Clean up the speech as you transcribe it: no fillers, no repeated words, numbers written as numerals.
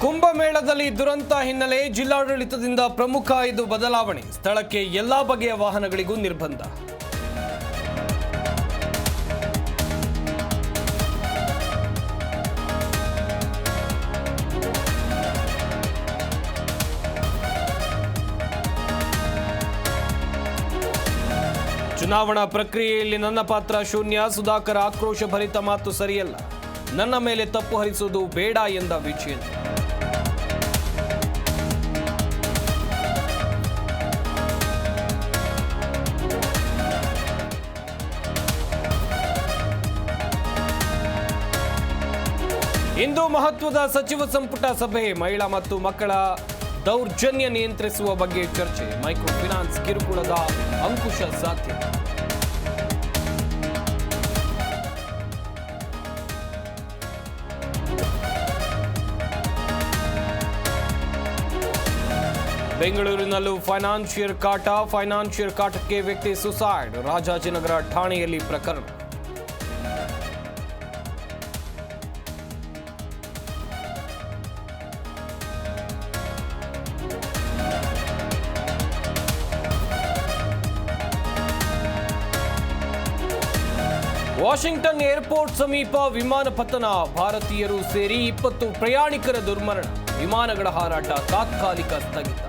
ಕುಂಭಮೇಳದಲ್ಲಿ ದುರಂತ ಹಿನ್ನೆಲೆ ಜಿಲ್ಲಾಡಳಿತದಿಂದ ಪ್ರಮುಖ 5 ಬದಲಾವಣೆ. ಸ್ಥಳಕ್ಕೆ ಎಲ್ಲಾ ಬಗೆಯ ವಾಹನಗಳಿಗೂ ನಿರ್ಬಂಧ. ಚುನಾವಣಾ ಪ್ರಕ್ರಿಯೆಯಲ್ಲಿ ನನ್ನ ಪಾತ್ರ ಶೂನ್ಯ. ಸುಧಾಕರ್ ಆಕ್ರೋಶ ಭರಿತ ಮಾತು ಸರಿಯಲ್ಲ. ನನ್ನ ಮೇಲೆ ತಪ್ಪು ಹರಿಸುವುದು ಬೇಡ ಎಂದ ವಿಜಯೇಂದ್ರ. ಇಂದು ಮಹತ್ವದ ಸಚಿವ ಸಂಪುಟ ಸಭೆ. ಮಹಿಳಾ ಮತ್ತು ಮಕ್ಕಳ ದೌರ್ಜನ್ಯ ನಿಯಂತ್ರಿಸುವ ಬಗ್ಗೆ ಚರ್ಚೆ. ಮೈಕ್ರೋ ಫೈನಾನ್ಸ್ ಕಿರುಕುಳದ ಅಂಕುಶ ಸಾಧ್ಯ. ಬೆಂಗಳೂರಿನಲ್ಲೂ ಫೈನಾನ್ಷಿಯರ್ ಕಾಟಕ್ಕೆ ವ್ಯಕ್ತಿ ಸುಸೈಡ್. ರಾಜಾಜಿನಗರ ಠಾಣೆಯಲ್ಲಿ ಪ್ರಕರಣ. ವಾಷಿಂಗ್ಟನ್ ಏರ್ಪೋರ್ಟ್ ಸಮೀಪ ವಿಮಾನ ಪತನ. ಭಾರತೀಯರು ಸೇರಿ 20 ಪ್ರಯಾಣಿಕರ ದುರ್ಮರಣ. ವಿಮಾನಗಳ ಹಾರಾಟ ತಾತ್ಕಾಲಿಕ ಸ್ಥಗಿತ.